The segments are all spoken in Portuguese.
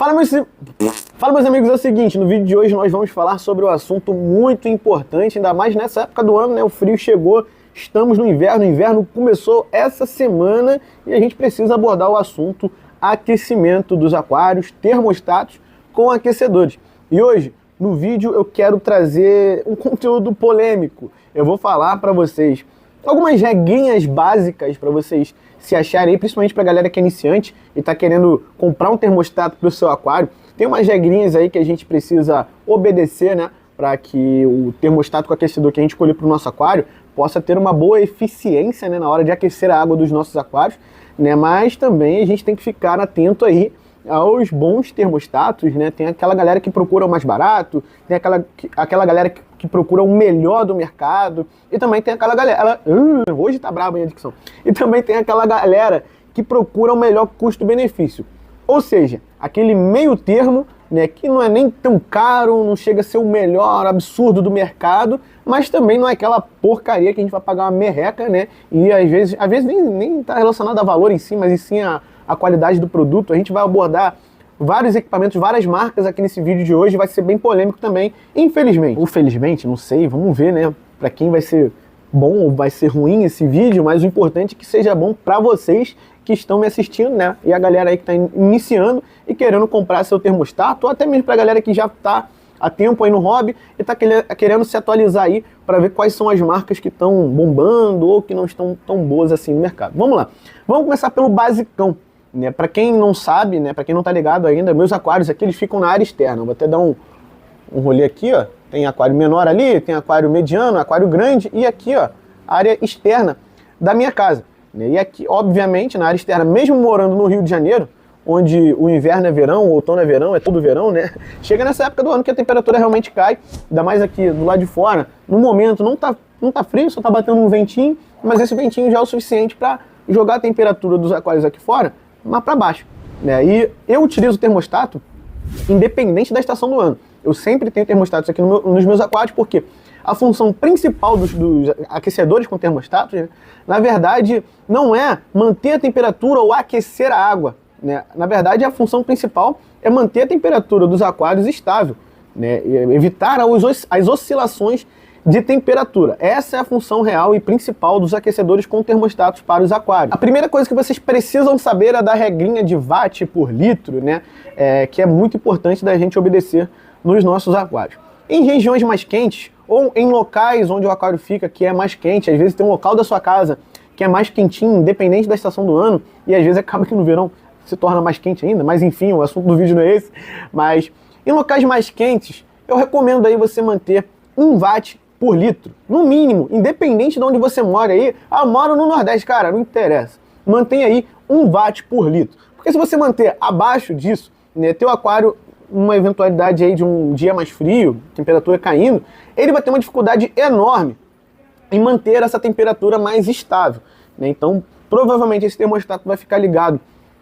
Fala, meus amigos, é o seguinte, no vídeo de hoje nós vamos falar sobre um assunto muito importante, ainda mais nessa época do ano, né? O frio chegou, estamos no inverno começou essa semana e a gente precisa abordar o assunto aquecimento dos aquários, termostatos com aquecedores. E hoje, no vídeo, eu quero trazer um conteúdo polêmico. Eu vou falar para vocês algumas regrinhas básicas para vocês se acharem aí, principalmente para a galera que é iniciante e está querendo comprar um termostato para o seu aquário. Tem umas regrinhas aí que a gente precisa obedecer, né, para que o termostato com aquecedor que a gente escolher para o nosso aquário possa ter uma boa eficiência, né, na hora de aquecer a água dos nossos aquários, né, mas também a gente tem que ficar atento aí aos bons termostatos, né? Tem aquela galera que procura o mais barato, tem aquela galera que procura o melhor do mercado, e também tem aquela galera, hoje tá braba a dicção, e também tem aquela galera que procura o melhor custo-benefício, ou seja, aquele meio termo, né, que não é nem tão caro, não chega a ser o melhor absurdo do mercado, mas também não é aquela porcaria que a gente vai pagar uma merreca, né, e às vezes nem tá relacionado a valor em si, mas em sim a qualidade do produto. A gente vai abordar vários equipamentos, várias marcas aqui nesse vídeo de hoje, vai ser bem polêmico também, infelizmente. Ou felizmente, não sei, vamos ver, né, para quem vai ser bom ou vai ser ruim esse vídeo, mas o importante é que seja bom para vocês que estão me assistindo, né, e a galera aí que está iniciando e querendo comprar seu termostato, ou até mesmo para a galera que já está há tempo aí no hobby e está querendo se atualizar aí para ver quais são as marcas que estão bombando ou que não estão tão boas assim no mercado. Vamos lá, vamos começar pelo basicão. Né, para quem não sabe, né, para quem não tá ligado ainda, meus aquários aqui eles ficam na área externa. Eu vou até dar um rolê aqui, ó. Tem aquário menor ali, tem aquário mediano, aquário grande e aqui, ó, a área externa da minha casa. Né, e aqui, obviamente, na área externa, mesmo morando no Rio de Janeiro, onde o inverno é verão, o outono é verão, é tudo verão, né? Chega nessa época do ano que a temperatura realmente cai, ainda mais aqui do lado de fora. No momento não tá frio, só tá batendo um ventinho, mas esse ventinho já é o suficiente para jogar a temperatura dos aquários aqui fora mas para baixo, né? E eu utilizo o termostato independente da estação do ano. Eu sempre tenho termostatos aqui nos meus aquários, porque a função principal dos aquecedores com termostatos, né, na verdade, não é manter a temperatura ou aquecer a água, né? Na verdade, a função principal é manter a temperatura dos aquários estável, né? E evitar as oscilações de temperatura. Essa é a função real e principal dos aquecedores com termostatos para os aquários. A primeira coisa que vocês precisam saber é da regrinha de watt por litro, né? Que é muito importante da gente obedecer nos nossos aquários. Em regiões mais quentes ou em locais onde o aquário fica que é mais quente, às vezes tem um local da sua casa que é mais quentinho, independente da estação do ano, e às vezes acaba que no verão se torna mais quente ainda, mas enfim, o assunto do vídeo não é esse. Mas em locais mais quentes, eu recomendo aí você manter 1 watt por litro, no mínimo, independente de onde você mora aí. Eu moro no Nordeste, cara, não interessa. Mantenha aí 1 watt por litro. Porque se você manter abaixo disso, né, teu aquário, uma eventualidade aí de um dia mais frio, temperatura caindo, ele vai ter uma dificuldade enorme em manter essa temperatura mais estável, né? Então, provavelmente esse termostato vai ficar ligado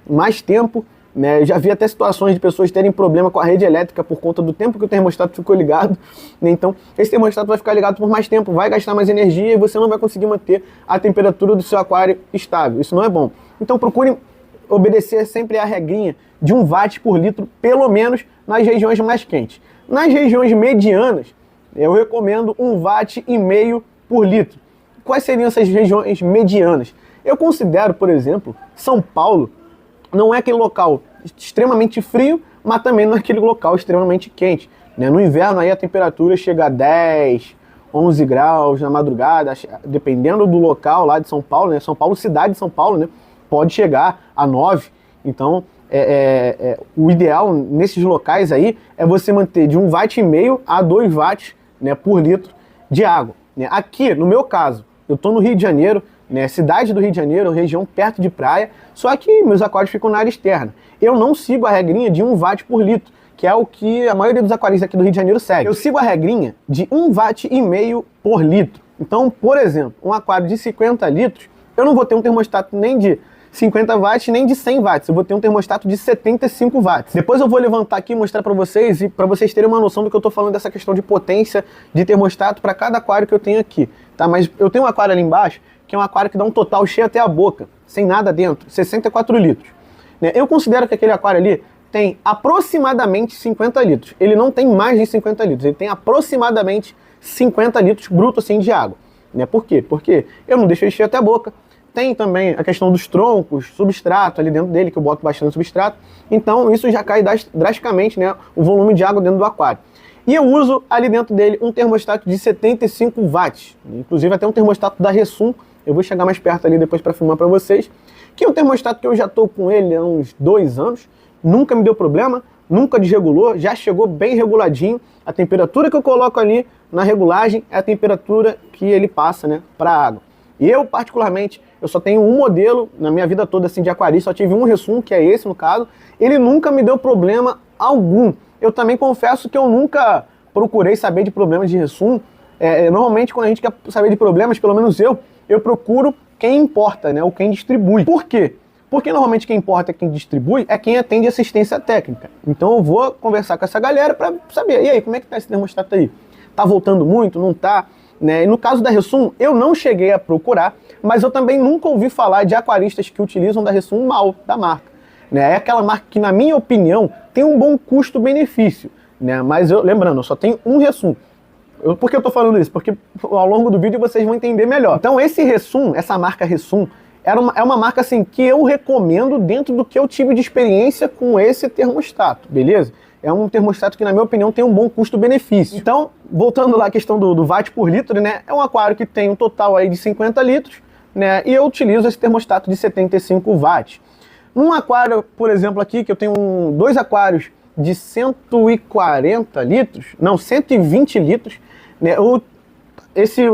mais tempo, né? Eu já vi até situações de pessoas terem problema com a rede elétrica por conta do tempo que o termostato ficou ligado, né? Então esse termostato vai ficar ligado por mais tempo, vai gastar mais energia e você não vai conseguir manter a temperatura do seu aquário estável. Isso não é bom. Então procure obedecer sempre a regrinha de 1 watt por litro, pelo menos nas regiões mais quentes. Nas regiões medianas, eu recomendo 1,5 watt por litro. Quais seriam essas regiões medianas? Eu considero, por exemplo, São Paulo não é aquele local extremamente frio, mas também não é aquele local extremamente quente, né? No inverno aí a temperatura chega a 10, 11 graus na madrugada, dependendo do local lá de São Paulo, né? São Paulo, cidade de São Paulo, né? Pode chegar a 9. Então, o ideal nesses locais aí é você manter de 1,5 watt a 2 watts, né, por litro de água, né? Aqui, no meu caso, eu estou no Rio de Janeiro, né, cidade do Rio de Janeiro, região perto de praia, só que meus aquários ficam na área externa. Eu não sigo a regrinha de 1 watt por litro, que é o que a maioria dos aquaristas aqui do Rio de Janeiro segue. Eu sigo a regrinha de 1,5 watt por litro. Então, por exemplo, um aquário de 50 litros, eu não vou ter um termostato nem de 50 watts nem de 100 watts, eu vou ter um termostato de 75 watts. Depois eu vou levantar aqui e mostrar para vocês, e para vocês terem uma noção do que eu tô falando dessa questão de potência de termostato para cada aquário que eu tenho aqui, tá? Mas eu tenho um aquário ali embaixo, que é um aquário que dá um total cheio até a boca, sem nada dentro, 64 litros. Né? Eu considero que aquele aquário ali tem aproximadamente 50 litros. Ele não tem mais de 50 litros, ele tem aproximadamente 50 litros bruto assim de água. Né? Por quê? Porque eu não deixo encher até a boca. Tem também a questão dos troncos, substrato ali dentro dele, que eu boto bastante substrato. Então isso já cai drasticamente, né, o volume de água dentro do aquário. E eu uso ali dentro dele um termostato de 75 watts. Inclusive até um termostato da Resum. Eu vou chegar mais perto ali depois para filmar para vocês. Que é um termostato que eu já estou com ele há uns 2 anos. Nunca me deu problema, nunca desregulou, já chegou bem reguladinho. A temperatura que eu coloco ali na regulagem é a temperatura que ele passa, né, para a água. E eu, particularmente, eu só tenho um modelo na minha vida toda assim, de aquarista, só tive um Resum, que é esse no caso. Ele nunca me deu problema algum. Eu também confesso que eu nunca procurei saber de problemas de Resum. Normalmente, quando a gente quer saber de problemas, pelo menos eu procuro quem importa, né, ou quem distribui. Por quê? Porque normalmente quem importa, quem distribui, é quem atende assistência técnica. Então eu vou conversar com essa galera para saber, e aí, como é que tá esse termostato aí? Tá voltando muito? Não tá? Né? E no caso da Resum, eu não cheguei a procurar, mas eu também nunca ouvi falar de aquaristas que utilizam da Resum mal, da marca. Né? É aquela marca que, na minha opinião, tem um bom custo-benefício. Né? Mas lembrando, eu só tenho um Resum. Por que eu tô falando isso? Porque ao longo do vídeo vocês vão entender melhor. Então esse Resum, essa marca Resum, é uma marca assim que eu recomendo dentro do que eu tive de experiência com esse termostato, beleza? É um termostato que, na minha opinião, tem um bom custo-benefício. Então, voltando lá à questão do watt por litro, né? É um aquário que tem um total aí de 50 litros, né? E eu utilizo esse termostato de 75 watts. Num aquário, por exemplo, aqui, que eu tenho 2 aquários de 140 litros, não, 120 litros, né? O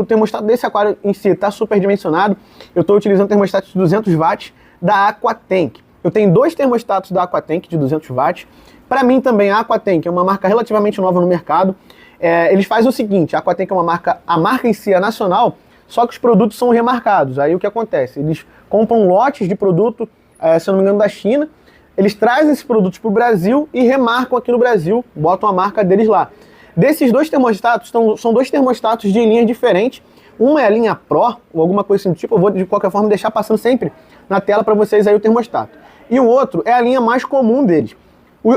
termostato desse aquário em si está superdimensionado. Eu estou utilizando termostato de 200 watts da Aquatank. Eu tenho 2 termostatos da Aquatank de 200 watts. Para mim também a Aquatank é uma marca relativamente nova no mercado. Eles fazem o seguinte, a Aquatank é uma marca, a marca em si é nacional, só que os produtos são remarcados. Aí o que acontece? Eles compram lotes de produto, se eu não me engano, da China, eles trazem esses produtos para o Brasil e remarcam aqui no Brasil, botam a marca deles lá. Desses 2 termostatos, são 2 termostatos de linhas diferentes. Uma é a linha Pro, ou alguma coisa assim do tipo, eu vou de qualquer forma deixar passando sempre na tela para vocês aí o termostato. E o outro é a linha mais comum deles,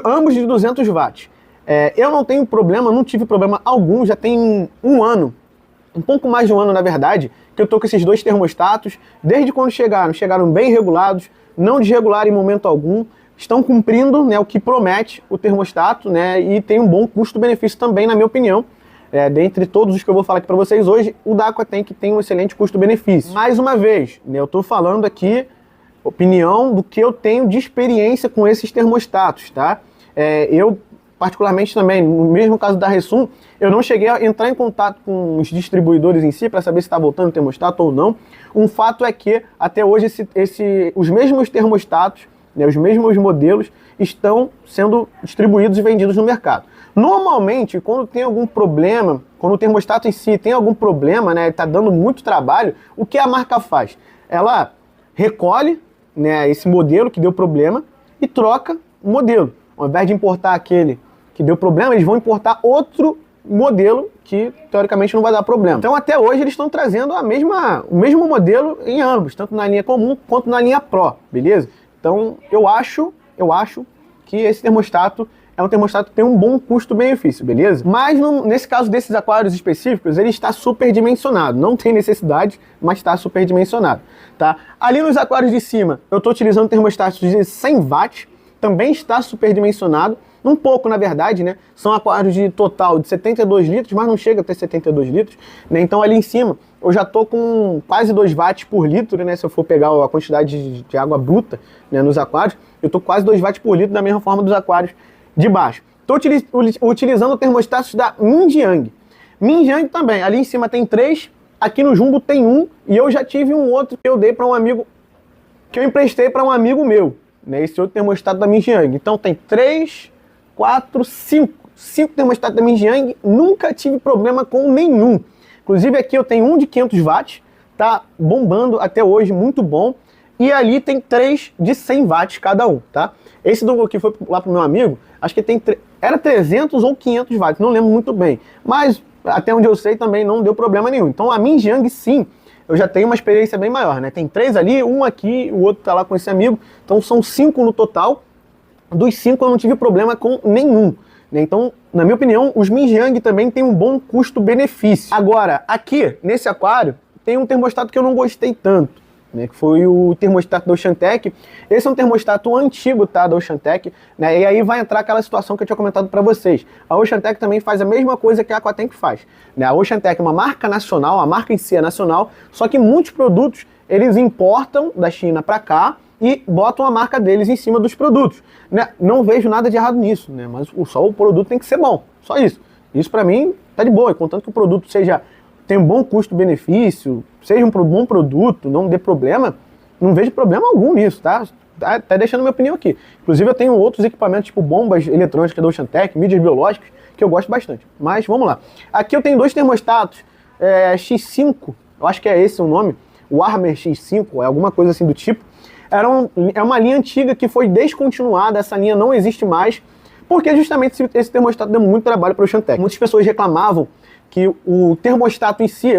ambos de 200 watts. Eu não tenho problema, não tive problema algum, já tem 1 ano, um pouco mais de 1 ano na verdade, que eu tô com esses 2 termostatos. Desde quando chegaram bem regulados, não desregularam em momento algum, estão cumprindo, né, o que promete o termostato, né, e tem um bom custo-benefício também, na minha opinião. Dentre todos os que eu vou falar aqui para vocês hoje, o da Aquatank tem um excelente custo-benefício. Mais uma vez, né, eu estou falando aqui opinião do que eu tenho de experiência com esses termostatos, tá? Eu, particularmente também, no mesmo caso da Resum, eu não cheguei a entrar em contato com os distribuidores em si para saber se está voltando o termostato ou não. Um fato é que, até hoje, os mesmos termostatos, né, os mesmos modelos, estão sendo distribuídos e vendidos no mercado. Normalmente, quando tem algum problema, quando o termostato em si tem algum problema, né, está dando muito trabalho, o que a marca faz? Ela recolhe, né, esse modelo que deu problema e troca o modelo. Ao invés de importar aquele que deu problema, eles vão importar outro modelo que teoricamente não vai dar problema. Então até hoje eles estão trazendo o mesmo modelo em ambos, tanto na linha comum quanto na linha Pro, beleza? Então eu acho que esse termostato é um termostato que tem um bom custo-benefício, beleza? Mas nesse caso desses aquários específicos, ele está superdimensionado. Não tem necessidade, mas está superdimensionado, tá? Ali nos aquários de cima, eu estou utilizando termostatos de 100 watts, também está superdimensionado, um pouco na verdade, né? São aquários de total de 72 litros, mas não chega a ter 72 litros, né? Então ali em cima, eu já estou com quase 2 watts por litro, né? Se eu for pegar a quantidade de água bruta, né, nos aquários, eu estou quase 2 watts por litro da mesma forma dos aquários de baixo. Estou utilizando termostatos da Minjiang. Minjiang também, ali em cima tem 3, aqui no Jumbo tem 1, e eu já tive um outro que eu dei para um amigo, que eu emprestei para um amigo meu, né, esse outro termostato da Minjiang. Então tem 3, 4, 5 termostatos da Minjiang, nunca tive problema com nenhum. Inclusive aqui eu tenho um de 500 watts, tá bombando até hoje, muito bom. E ali tem 3 de 100 watts cada um, tá? Esse do que foi lá pro meu amigo, acho que era 300 ou 500 watts, não lembro muito bem. Mas até onde eu sei também não deu problema nenhum. Então a Minjiang sim, eu já tenho uma experiência bem maior, né? Tem 3 ali, um aqui, o outro tá lá com esse amigo. Então são 5 no total. dos 5 eu não tive problema com nenhum. Né? Então, na minha opinião, os Mingyang também têm um bom custo-benefício. Agora, aqui, nesse aquário, tem um termostato que eu não gostei tanto, né, que foi o termostato da Oceantec. Esse é um termostato antigo, tá, da Oceantec, né, e aí vai entrar aquela situação que eu tinha comentado para vocês. A Oceantec também faz a mesma coisa que a Aquatank faz, né? A Oceantec é uma marca nacional, a marca em si é nacional, só que muitos produtos eles importam da China para cá e botam a marca deles em cima dos produtos, né? Não vejo nada de errado nisso, né? Mas só o produto tem que ser bom, só isso. Isso para mim tá de boa, contanto que o produto tem um bom custo-benefício, seja um bom produto, não dê problema, não vejo problema algum nisso, tá? Tá deixando minha opinião aqui. Inclusive eu tenho outros equipamentos, tipo bombas eletrônicas da Oceantec, mídias biológicas, que eu gosto bastante. Mas vamos lá. Aqui eu tenho 2 termostatos X5, eu acho que é esse o nome, o Armer X5, é alguma coisa assim do tipo. É uma linha antiga que foi descontinuada, essa linha não existe mais, porque justamente esse termostato deu muito trabalho para o Oceantec. Muitas pessoas reclamavam que o termostato em si,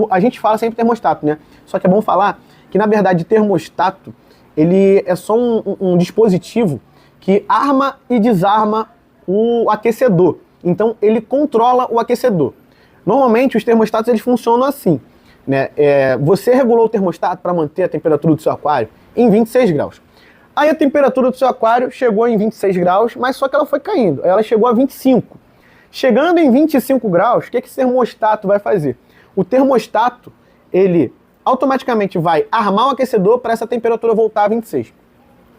a gente fala sempre termostato, né? Só que é bom falar que, na verdade, termostato, ele é só um dispositivo que arma e desarma o aquecedor. Então, ele controla o aquecedor. Normalmente, os termostatos, eles funcionam assim, né? Você regulou o termostato para manter a temperatura do seu aquário em 26 graus. Aí a temperatura do seu aquário chegou em 26 graus, mas só que ela foi caindo. Aí ela chegou a 25. Chegando em 25 graus, o que esse termostato vai fazer? O termostato, ele automaticamente vai armar o aquecedor para essa temperatura voltar a 26.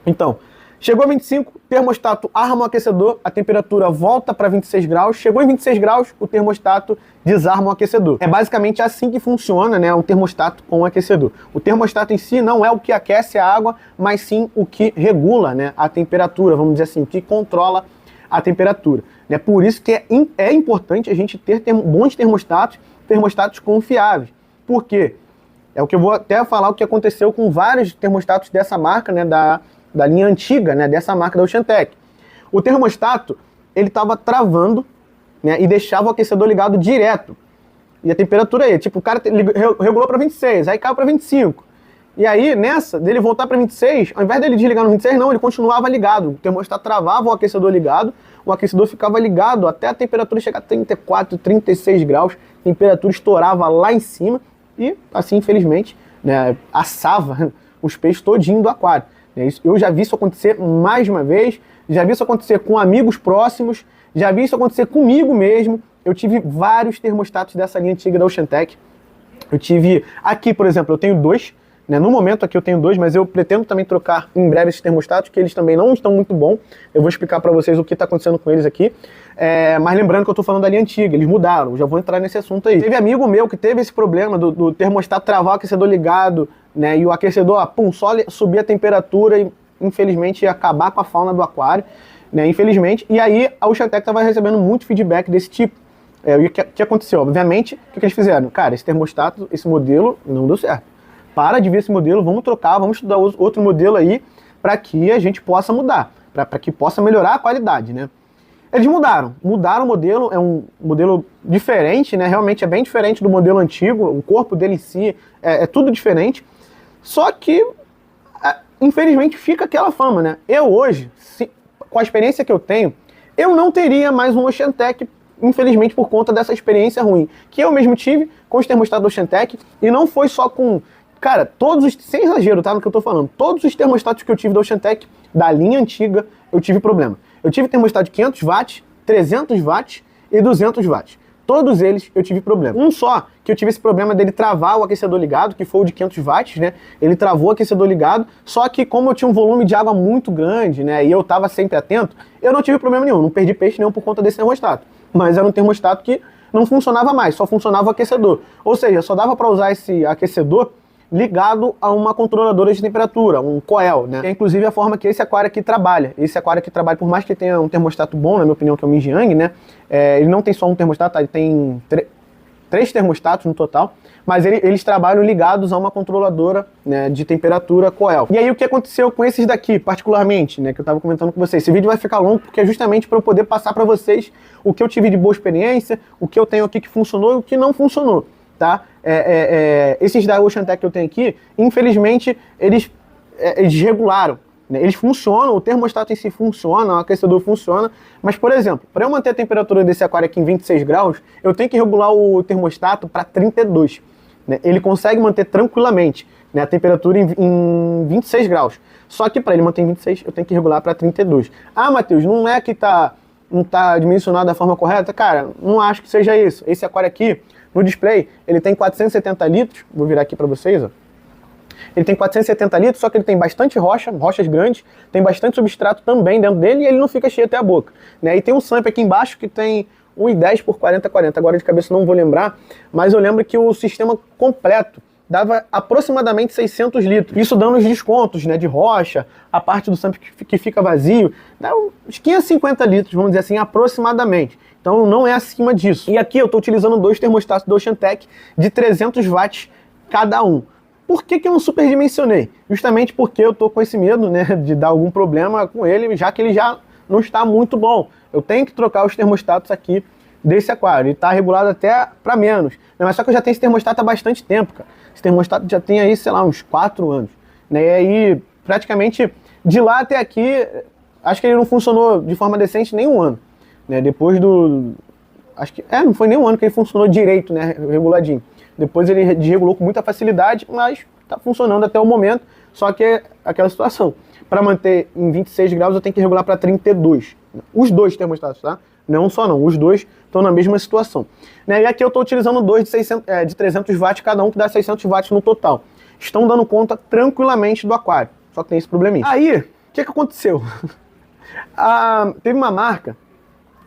Então, chegou a 25, o termostato arma o aquecedor, a temperatura volta para 26 graus, chegou em 26 graus, o termostato desarma o aquecedor. É basicamente assim que funciona, né, um termostato com o aquecedor. O termostato em si não é o que aquece a água, mas sim o que regula, né, a temperatura, vamos dizer assim, o que controla a temperatura. É por isso que é importante a gente ter bons termostatos confiáveis. Por quê? É o que eu vou até falar o que aconteceu com vários termostatos dessa marca, né, da linha antiga, né, dessa marca da Oceantec. O termostato, ele estava travando, né, e deixava o aquecedor ligado direto. E a temperatura aí, tipo, o cara regulou para 26, aí caiu para 25. E aí, nessa, dele voltar para 26, ao invés dele desligar no 26, não, ele continuava ligado. O termostato travava o aquecedor ligado, o aquecedor ficava ligado até a temperatura chegar a 34, 36 graus, a temperatura estourava lá em cima e, assim, infelizmente, né, assava os peixes todinho do aquário. Eu já vi isso acontecer mais de uma vez, já vi isso acontecer com amigos próximos, já vi isso acontecer comigo mesmo. Eu tive vários termostatos dessa linha antiga da Oceantec. Eu tive, aqui, por exemplo, eu tenho 2, né? No momento aqui eu tenho 2, mas eu pretendo também trocar em breve esses termostatos, que eles também não estão muito bons. Eu vou explicar para vocês o que está acontecendo com eles aqui. Mas lembrando que eu estou falando da linha antiga, eles mudaram, eu já vou entrar nesse assunto aí. Teve amigo meu que teve esse problema do termostato travar o aquecedor ligado, né? E o aquecedor, só subir a temperatura e infelizmente ia acabar com a fauna do aquário, né? Infelizmente. E aí a Oceantec estava recebendo muito feedback desse tipo. E o que aconteceu? Obviamente, o que eles fizeram? Cara, esse termostato, esse modelo não deu certo. Para de ver esse modelo, vamos trocar, vamos estudar outro modelo aí para que a gente possa mudar, para que possa melhorar a qualidade, né? Eles mudaram o modelo, é um modelo diferente, né? Realmente é bem diferente do modelo antigo, o corpo dele em si é tudo diferente, só que, infelizmente, fica aquela fama, né? Eu hoje, com a experiência que eu tenho, eu não teria mais um Oceantec, infelizmente, por conta dessa experiência ruim, que eu mesmo tive com os termostatos do Oceantec, e não foi só com... Cara, sem exagero, tá, no que eu tô falando, todos os termostatos que eu tive da Oceantec, da linha antiga, eu tive problema. Eu tive termostato de 500 watts, 300 watts e 200 watts. Todos eles eu tive problema. Um só, que eu tive esse problema dele travar o aquecedor ligado, que foi o de 500 watts, né? Ele travou o aquecedor ligado, só que como eu tinha um volume de água muito grande, né, e eu tava sempre atento, eu não tive problema nenhum, não perdi peixe nenhum por conta desse termostato. Mas era um termostato que não funcionava mais, só funcionava o aquecedor. Ou seja, só dava para usar esse aquecedor ligado a uma controladora de temperatura, um coel, né? Que é inclusive a forma que esse aquário aqui trabalha. Esse aquário aqui trabalha, por mais que tenha um termostato bom, na minha opinião, que é o Mingyang, né? Ele não tem só um termostato, ele tem 3 termostatos no total, mas eles trabalham ligados a uma controladora, né, de temperatura coel. E aí o que aconteceu com esses daqui, particularmente, né, que eu estava comentando com vocês? Esse vídeo vai ficar longo porque é justamente para eu poder passar para vocês o que eu tive de boa experiência, o que eu tenho aqui que funcionou e o que não funcionou. Tá? Esses da Oceantec que eu tenho aqui, infelizmente, eles regularam, né? Eles funcionam, o termostato em si funciona, o aquecedor funciona, mas, por exemplo, para eu manter a temperatura desse aquário aqui em 26 graus, eu tenho que regular o termostato para 32. Né? Ele consegue manter tranquilamente, né, a temperatura em 26 graus. Só que para ele manter em 26, eu tenho que regular para 32. Ah, Matheus, não é que não está dimensionado da forma correta? Cara, não acho que seja isso. Esse aquário aqui, no display, ele tem 470 litros. Vou virar aqui para vocês, ó. Ele tem 470 litros, só que ele tem bastante rochas grandes, tem bastante substrato também dentro dele e ele não fica cheio até a boca. Né? E tem um SAMP aqui embaixo que tem 1,10 por 40. Agora de cabeça não vou lembrar, mas eu lembro que o sistema completo dava aproximadamente 600 litros. Isso dando os descontos, né, de rocha, a parte do SAMP que fica vazio, dá uns 550 litros, vamos dizer assim, aproximadamente. Então não é acima disso. E aqui eu estou utilizando dois termostatos do Oceantec de 300 watts cada um. Por que eu não superdimensionei? Justamente porque eu tô com esse medo, né, de dar algum problema com ele, já que ele já não está muito bom. Eu tenho que trocar os termostatos aqui desse aquário. Ele está regulado até para menos. Mas só que eu já tenho esse termostato há bastante tempo, cara. Esse termostato já tem aí, sei lá, uns 4 anos. Né? E aí, praticamente, de lá até aqui, acho que ele não funcionou de forma decente nem um ano. Né? Depois do... Acho que... não foi nem um ano que ele funcionou direito, né, reguladinho. Depois ele desregulou com muita facilidade, mas está funcionando até o momento. Só que é aquela situação. Para manter em 26 graus, eu tenho que regular para 32. Os dois termostatos, tá? Não um só não, os dois estão na mesma situação. Né? E aqui eu estou utilizando dois de 300 watts cada um, que dá 600 watts no total. Estão dando conta tranquilamente do aquário. Só que tem esse probleminha. Aí, o que aconteceu? Teve uma marca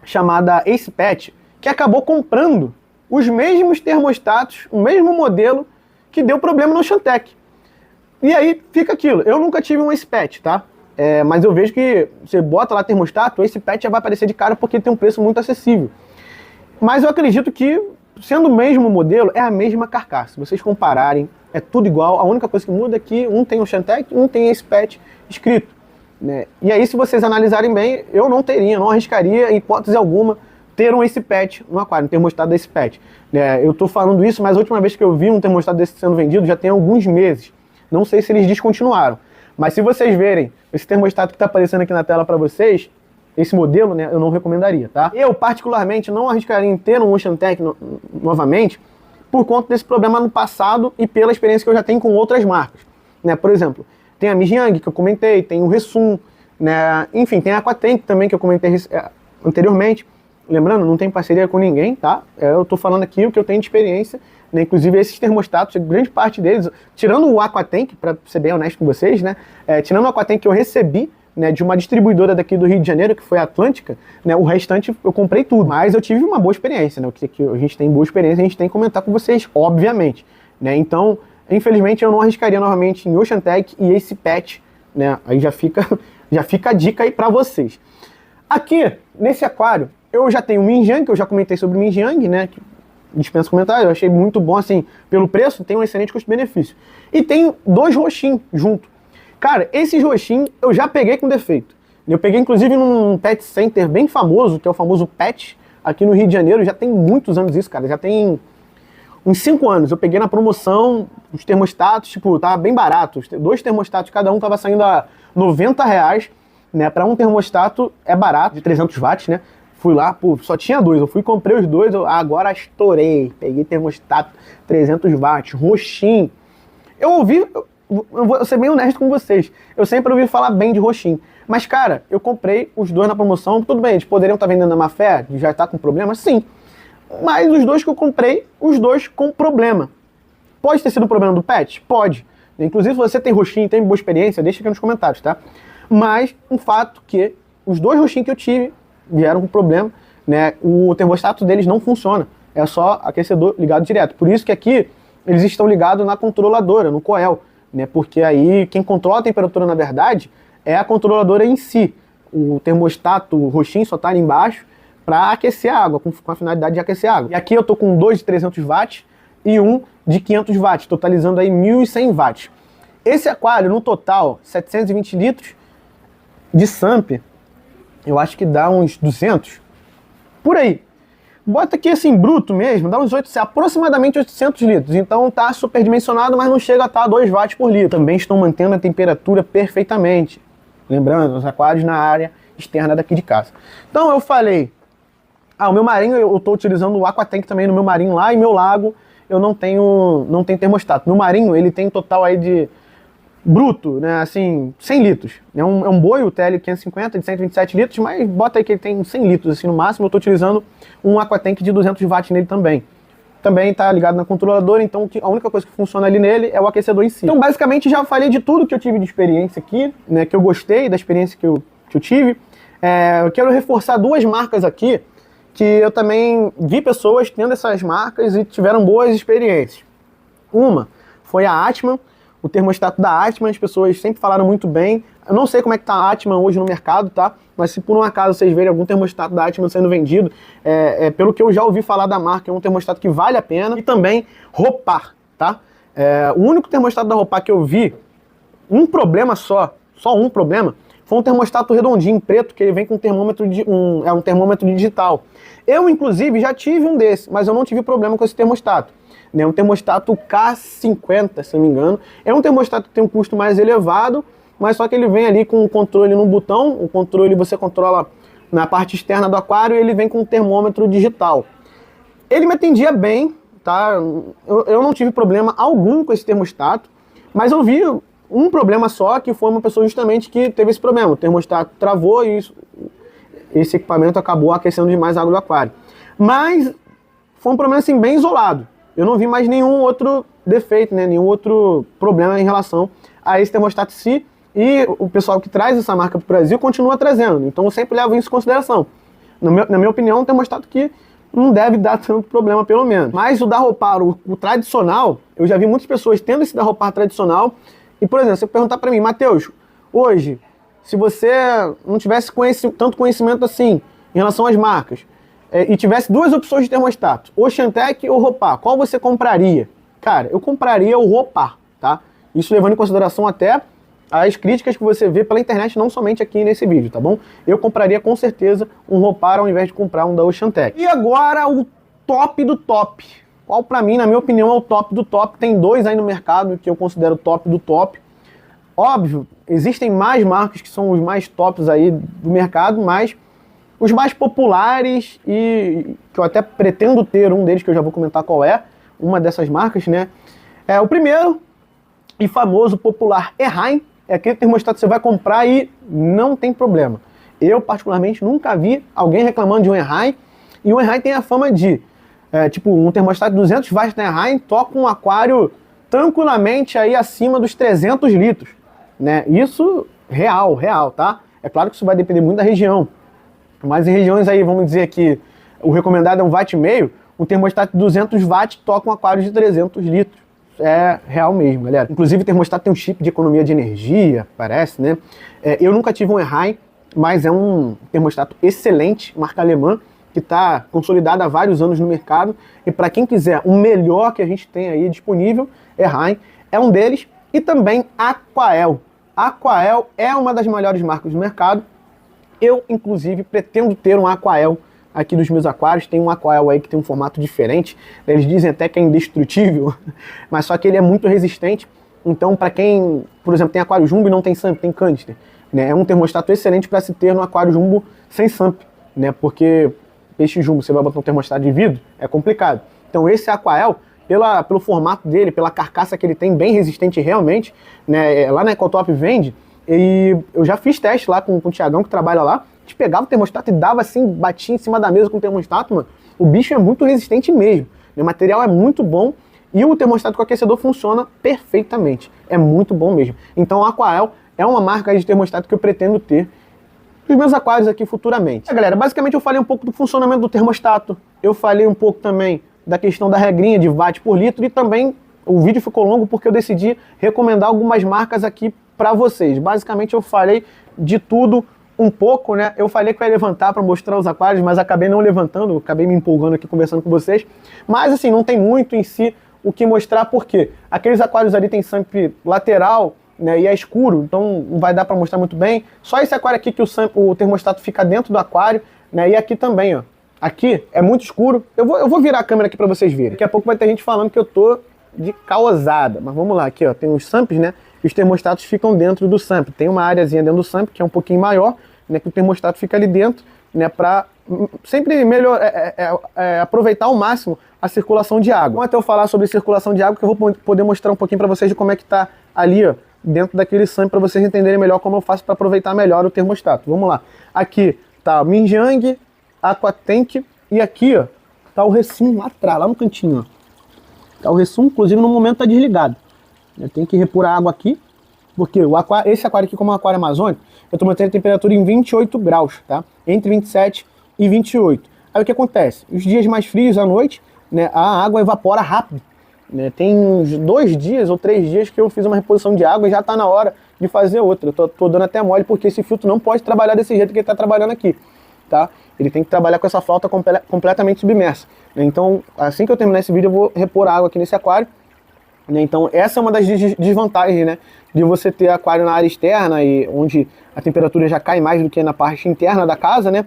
chamada Ace Pet que acabou comprando os mesmos termostatos, o mesmo modelo que deu problema no Oceantec. E aí fica aquilo. Eu nunca tive um Ace Pet, tá? Mas eu vejo que você bota lá termostato, o Ace Pet já vai aparecer de cara porque tem um preço muito acessível. Mas eu acredito que, sendo o mesmo modelo, é a mesma carcaça. Se vocês compararem, é tudo igual. A única coisa que muda é que um tem Oceantec, um tem Ace Pet escrito. Né? E aí, se vocês analisarem bem, eu não arriscaria, em hipótese alguma, ter um Ace Pet no aquário, um termostato desse Pet. Eu tô falando isso, mas a última vez que eu vi um termostato desse sendo vendido já tem alguns meses. Não sei se eles descontinuaram. Mas se vocês verem esse termostato que está aparecendo aqui na tela para vocês, esse modelo, né, eu não recomendaria, tá? Eu, particularmente, não arriscaria em ter um Oceantec novamente por conta desse problema no passado e pela experiência que eu já tenho com outras marcas. Né? Por exemplo, tem a Mijang, que eu comentei, tem o Resum, né? Enfim, tem a Aquatank também, que eu comentei anteriormente. Lembrando, não tem parceria com ninguém, tá? Eu tô falando aqui o que eu tenho de experiência, né? Inclusive esses termostatos, grande parte deles, tirando o Aquatank, para ser bem honesto com vocês, né? Tirando o Aquatank que eu recebi, né, de uma distribuidora daqui do Rio de Janeiro, que foi a Atlântica, né? O restante eu comprei tudo, mas eu tive uma boa experiência, né? O que a gente tem boa experiência, a gente tem que comentar com vocês, obviamente, né? Então, infelizmente, eu não arriscaria novamente em Oceantec e Ace Pet, né? Aí já fica a dica aí para vocês. Aqui, nesse aquário, eu já tenho o Mijang, que eu já comentei sobre o Mijang, né, que dispensa comentário, eu achei muito bom, assim, pelo preço, tem um excelente custo-benefício. E tem dois roxinhos junto. Cara, esses roxinhos eu já peguei com defeito. Eu peguei, inclusive, num pet center bem famoso, que é o famoso Pet, aqui no Rio de Janeiro, já tem muitos anos isso, cara, já tem uns 5 anos. Eu peguei na promoção, os termostatos, tipo, tava bem barato, dois termostatos, cada um tava saindo a R$90, né, para um termostato é barato, de 300 watts, né. Fui lá, pô, só tinha dois, eu fui e comprei os dois, agora estourei, peguei termostato 300 watts, roxinho. Eu vou ser bem honesto com vocês, eu sempre ouvi falar bem de roxinho, mas cara, eu comprei os dois na promoção, tudo bem, eles poderiam estar vendendo na má fé, já tá com problema, sim, mas os dois que eu comprei, os dois com problema. Pode ter sido um problema do pet? Pode. Inclusive, se você tem roxinho e tem boa experiência, deixa aqui nos comentários, tá? Mas um fato que os dois roxinhos que eu tive vieram com problema, né? O termostato deles não funciona, é só aquecedor ligado direto. Por isso que aqui eles estão ligados na controladora, no coel, né? Porque aí quem controla a temperatura, na verdade, é a controladora em si. O termostato roxinho só está ali embaixo para aquecer a água, com a finalidade de aquecer a água. E aqui eu tô com dois de 300 watts e um de 500 watts, totalizando aí 1.100 watts. Esse aquário, no total, 720 litros de SAMP, eu acho que dá uns 200, por aí. Bota aqui assim, bruto mesmo, dá uns aproximadamente 800 litros. Então tá superdimensionado, mas não chega a estar a 2 watts por litro. Também estão mantendo a temperatura perfeitamente. Lembrando, os aquários na área externa daqui de casa. Então eu falei, o meu marinho, eu estou utilizando o Aquatank também no meu marinho lá, e meu lago eu não tenho termostato. Meu marinho, ele tem um total aí de bruto, né, assim, 100 litros. É um boi, o TL 550 de 127 litros, mas bota aí que ele tem 100 litros assim no máximo. Eu estou utilizando um Aquatank de 200 watts nele também. Também está ligado na controladora, então a única coisa que funciona ali nele é o aquecedor em si. Então basicamente já falei de tudo que eu tive de experiência aqui, né, que eu gostei da experiência que eu tive. Eu quero reforçar duas marcas aqui, que eu também vi pessoas tendo essas marcas e tiveram boas experiências. Uma foi a Atman, o termostato da Atman, as pessoas sempre falaram muito bem. Eu não sei como é que tá a Atman hoje no mercado, tá? Mas se por um acaso vocês verem algum termostato da Atman sendo vendido, pelo que eu já ouvi falar da marca, é um termostato que vale a pena. E também Ropar, tá? O único termostato da Ropar que eu vi, um problema só um problema, foi um termostato redondinho, preto, que ele vem com um termômetro digital. Eu, inclusive, já tive um desse, mas eu não tive problema com esse termostato. É um termostato K50, se não me engano. É um termostato que tem um custo mais elevado, mas só que ele vem ali com o controle no botão. O controle você controla na parte externa do aquário e ele vem com um termômetro digital. Ele me atendia bem, tá? Eu não tive problema algum com esse termostato, mas eu vi um problema só, que foi uma pessoa justamente que teve esse problema. O termostato travou e esse equipamento acabou aquecendo demais a água do aquário. Mas foi um problema assim bem isolado. Eu não vi mais nenhum outro defeito, né, nenhum outro problema em relação a esse termostato em si, e o pessoal que traz essa marca para o Brasil continua trazendo. Então eu sempre levo isso em consideração. Na minha opinião, é um termostato que não deve dar tanto problema, pelo menos. Mas o da Ropar, o tradicional, eu já vi muitas pessoas tendo esse da Ropar tradicional. E, por exemplo, você perguntar para mim, Matheus, hoje, se você não tivesse tanto conhecimento assim em relação às marcas, e tivesse duas opções de termostato, Oceantec ou Ropar, qual você compraria? Cara, eu compraria o Ropar, tá? Isso levando em consideração até as críticas que você vê pela internet, não somente aqui nesse vídeo, tá bom? Eu compraria com certeza um Ropar ao invés de comprar um da Oceantec. E agora o top do top. Qual pra mim, na minha opinião, é o top do top. Tem dois aí no mercado que eu considero top do top. Óbvio, existem mais marcas que são os mais tops aí do mercado, mas os mais populares, e que eu até pretendo ter um deles, que eu já vou comentar qual é, uma dessas marcas, né? O primeiro e famoso, popular Erhaim, é aquele termostato que você vai comprar e não tem problema. Eu, particularmente, nunca vi alguém reclamando de um Erhaim, e o Erhaim tem a fama de, tipo, um termostato de 200 watts da Erhaim toca um aquário tranquilamente aí acima dos 300 litros, né? Isso real, tá? É claro que isso vai depender muito da região. Mas em regiões aí, vamos dizer que o recomendado é 1,5 W, um termostato de 200 watts toca um aquário de 300 litros. É real mesmo, galera. Inclusive o termostato tem um chip de economia de energia, parece, né? Eu nunca tive um Erhaim, mas é um termostato excelente, marca alemã, que está consolidado há vários anos no mercado. E para quem quiser o melhor que a gente tem aí disponível, Erhaim é um deles. E também Aquael. Aquael é uma das melhores marcas do mercado. Eu, inclusive, pretendo ter um Aquael aqui dos meus aquários. Tem um Aquael aí que tem um formato diferente. Eles dizem até que é indestrutível, mas só que ele é muito resistente. Então, para quem, por exemplo, tem aquário jumbo e não tem SUMP, tem canister, né? É um termostato excelente para se ter no aquário jumbo sem SUMP, né? Porque peixe jumbo, você vai botar um termostato de vidro, é complicado. Então, esse Aquael, pelo formato dele, pela carcaça que ele tem, bem resistente realmente, né? Lá na Ecotop vende. E eu já fiz teste lá com o Thiagão, que trabalha lá. A gente pegava o termostato e dava assim, batia em cima da mesa com o termostato, mano. O bicho é muito resistente mesmo. O material é muito bom e o termostato com aquecedor funciona perfeitamente. É muito bom mesmo. Então a Aquael é uma marca de termostato que eu pretendo ter nos meus aquários aqui futuramente. Galera, basicamente eu falei um pouco do funcionamento do termostato. Eu falei um pouco também da questão da regrinha de watt por litro e também o vídeo ficou longo porque eu decidi recomendar algumas marcas aqui para vocês. Basicamente eu falei de tudo um pouco, né? Eu falei que eu ia levantar para mostrar os aquários, mas acabei não levantando, acabei me empolgando aqui conversando com vocês. Mas assim, não tem muito em si o que mostrar, porque aqueles aquários ali tem SUMP lateral, né, e é escuro, então não vai dar para mostrar muito bem. Só esse aquário aqui que o termostato fica dentro do aquário, né? E aqui também, ó. Aqui é muito escuro. Eu vou virar a câmera aqui para vocês verem. Daqui a pouco vai ter gente falando que eu tô de causada. Mas vamos lá, aqui ó, tem os SUMPs, né? os termostatos ficam dentro do SAMP. Tem uma áreazinha dentro do SAMP que é um pouquinho maior, né, que o termostato fica ali dentro, né, para sempre melhor aproveitar ao máximo a circulação de água. Então, até eu falar sobre circulação de água, que eu vou poder mostrar um pouquinho para vocês de como é que está ali, ó, dentro daquele SAMP, para vocês entenderem melhor como eu faço para aproveitar melhor o termostato. Vamos lá. Aqui tá o Minjiang, Aquatank, e aqui, ó, tá o Resum lá atrás, lá no cantinho, ó. Tá o Resum, inclusive no momento tá desligado. Eu tenho que repor a água aqui, porque esse aquário aqui, como é um aquário amazônico, eu estou mantendo a temperatura em 28 graus, tá? Entre 27 e 28. Aí o que acontece? Os dias mais frios à noite, né, a água evapora rápido. Né? Tem uns 2 dias ou 3 dias que eu fiz uma reposição de água e já está na hora de fazer outra. Eu tô dando até mole porque esse filtro não pode trabalhar desse jeito que ele está trabalhando aqui, tá? Ele tem que trabalhar com essa flauta completamente submersa. Né? Então, assim que eu terminar esse vídeo, eu vou repor a água aqui nesse aquário. Então essa é uma das desvantagens, né, de você ter aquário na área externa, e onde a temperatura já cai mais do que na parte interna da casa, né,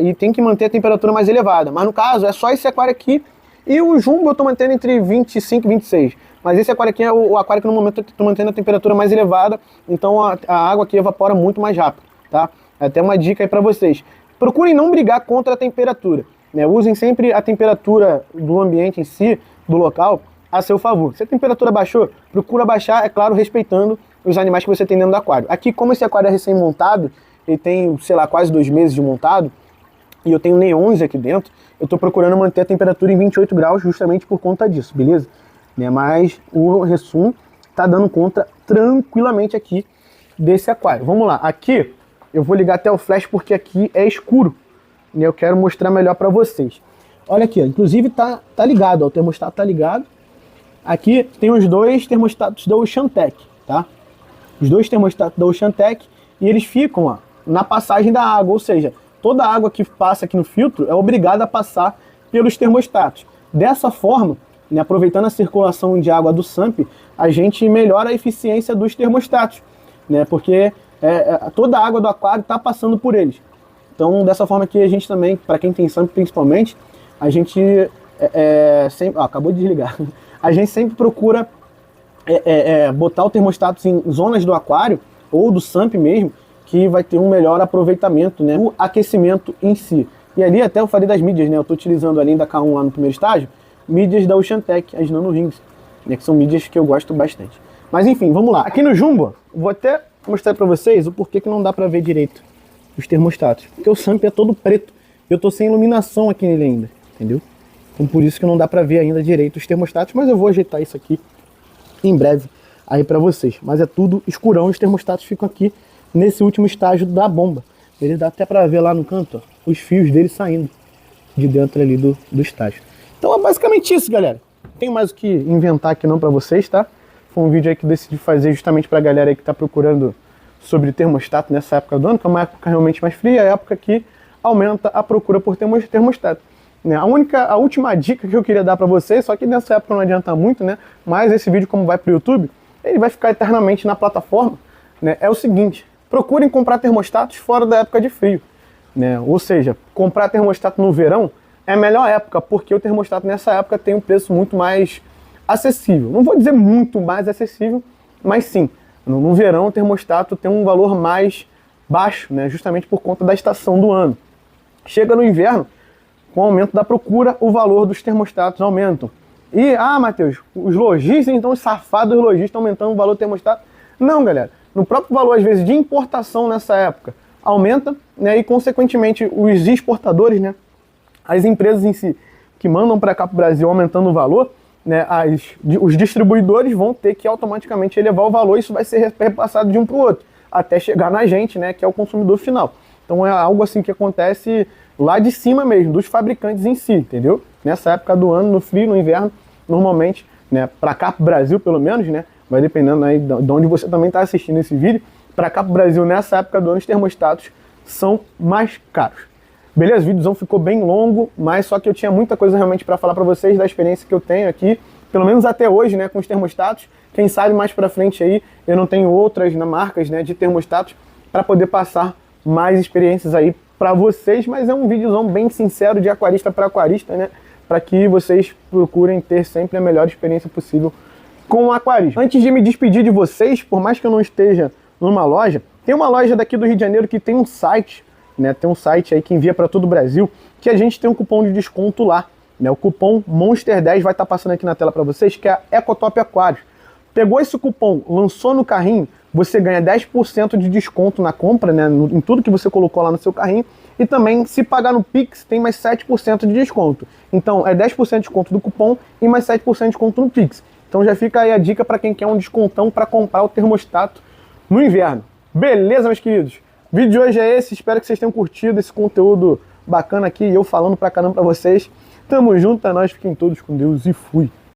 e tem que manter a temperatura mais elevada. Mas no caso é só esse aquário aqui, e o Jumbo eu estou mantendo entre 25 e 26. Mas esse aquário aqui é o aquário que no momento eu estou mantendo a temperatura mais elevada, então a água aqui evapora muito mais rápido, tá? Até uma dica aí para vocês. Procurem não brigar contra a temperatura, né? Usem sempre a temperatura do ambiente em si, do local, a seu favor. Se a temperatura baixou, procura baixar, é claro, respeitando os animais que você tem dentro do aquário. Aqui, como esse aquário é recém-montado, ele tem, sei lá, quase 2 meses de montado, e eu tenho neons aqui dentro, eu estou procurando manter a temperatura em 28 graus justamente por conta disso, beleza? Né? Mas o Resum está dando conta tranquilamente aqui desse aquário. Vamos lá, aqui eu vou ligar até o flash porque aqui é escuro, e eu quero mostrar melhor para vocês. Olha aqui, ó, inclusive tá ligado, ó, o termostato tá ligado. Aqui tem os 2 termostatos da Oceantec, tá? Os 2 termostatos da Oceantec, e eles ficam, ó, na passagem da água, ou seja, toda a água que passa aqui no filtro é obrigada a passar pelos termostatos. Dessa forma, né, aproveitando a circulação de água do SAMP, a gente melhora a eficiência dos termostatos, né, porque toda a água do aquário está passando por eles. Então, dessa forma aqui, a gente também, para quem tem SAMP principalmente, a gente sempre... acabou de desligar. A gente sempre procura botar o termostato em zonas do aquário, ou do SAMP mesmo, que vai ter um melhor aproveitamento, né, o aquecimento em si. E ali até eu falei das mídias, né, eu estou utilizando além da K1 lá no primeiro estágio, mídias da Oceantec, as Nano Rings, né, que são mídias que eu gosto bastante. Mas enfim, vamos lá. Aqui no Jumbo, vou até mostrar para vocês o porquê que não dá para ver direito os termostatos. Porque o SAMP é todo preto, eu estou sem iluminação aqui nele ainda, entendeu? Então por isso que não dá para ver ainda direito os termostatos, mas eu vou ajeitar isso aqui em breve aí para vocês. Mas é tudo escurão, os termostatos ficam aqui nesse último estágio da bomba. Ele dá até para ver lá no canto, ó, os fios dele saindo de dentro ali do estágio. Então é basicamente isso, galera. Não tem mais o que inventar aqui não para vocês, tá? Foi um vídeo aí que eu decidi fazer justamente para a galera aí que está procurando sobre termostato nessa época do ano, que é uma época realmente mais fria, é a época que aumenta a procura por termostato. Né? A última dica que eu queria dar para vocês, só que nessa época não adianta muito, né? Mas esse vídeo, como vai para o YouTube, ele vai ficar eternamente na plataforma, né? É o seguinte: procurem comprar termostatos fora da época de frio, né? Ou seja, comprar termostato no verão é a melhor época, porque o termostato nessa época tem um preço muito mais acessível. Não vou dizer muito mais acessível, mas sim, no verão o termostato tem um valor mais baixo, né? Justamente por conta da estação do ano. Chega no inverno, com o aumento da procura, o valor dos termostatos aumentam. E, Matheus, os lojistas, então os safados lojistas estão aumentando o valor do termostato? Não, galera. No próprio valor, às vezes, de importação nessa época, aumenta, né? E, consequentemente, os exportadores, né? As empresas em si, que mandam para cá para o Brasil aumentando o valor, né? Os distribuidores vão ter que automaticamente elevar o valor, e isso vai ser repassado de um para o outro, até chegar na gente, né? Que é o consumidor final. Então é algo assim que acontece lá de cima mesmo, dos fabricantes em si, entendeu? Nessa época do ano, no frio, no inverno, normalmente, né, para cá pro Brasil pelo menos, né, vai dependendo aí de onde você também está assistindo esse vídeo, para cá pro Brasil nessa época do ano os termostatos são mais caros. Beleza, o vídeozão ficou bem longo, mas só que eu tinha muita coisa realmente para falar para vocês da experiência que eu tenho aqui, pelo menos até hoje, né, com os termostatos. Quem sabe mais para frente aí eu não tenho outras marcas, né, de termostatos para poder passar mais experiências aí para vocês, mas é um videozão bem sincero de aquarista para aquarista, né? Para que vocês procurem ter sempre a melhor experiência possível com o aquarismo. Antes de me despedir de vocês, por mais que eu não esteja numa loja, tem uma loja daqui do Rio de Janeiro que tem um site, né? Tem um site aí que envia para todo o Brasil, que a gente tem um cupom de desconto lá, né? O cupom Monster10 vai estar passando aqui na tela para vocês, que é a Ecotop Aquários. Pegou esse cupom, lançou no carrinho, você ganha 10% de desconto na compra, né? Em tudo que você colocou lá no seu carrinho. E também, se pagar no Pix, tem mais 7% de desconto. Então, é 10% de desconto do cupom e mais 7% de desconto no Pix. Então já fica aí a dica para quem quer um descontão para comprar o termostato no inverno. Beleza, meus queridos? O vídeo de hoje é esse, espero que vocês tenham curtido esse conteúdo bacana aqui, eu falando pra caramba pra vocês. Tamo junto, é nóis, fiquem todos com Deus e fui!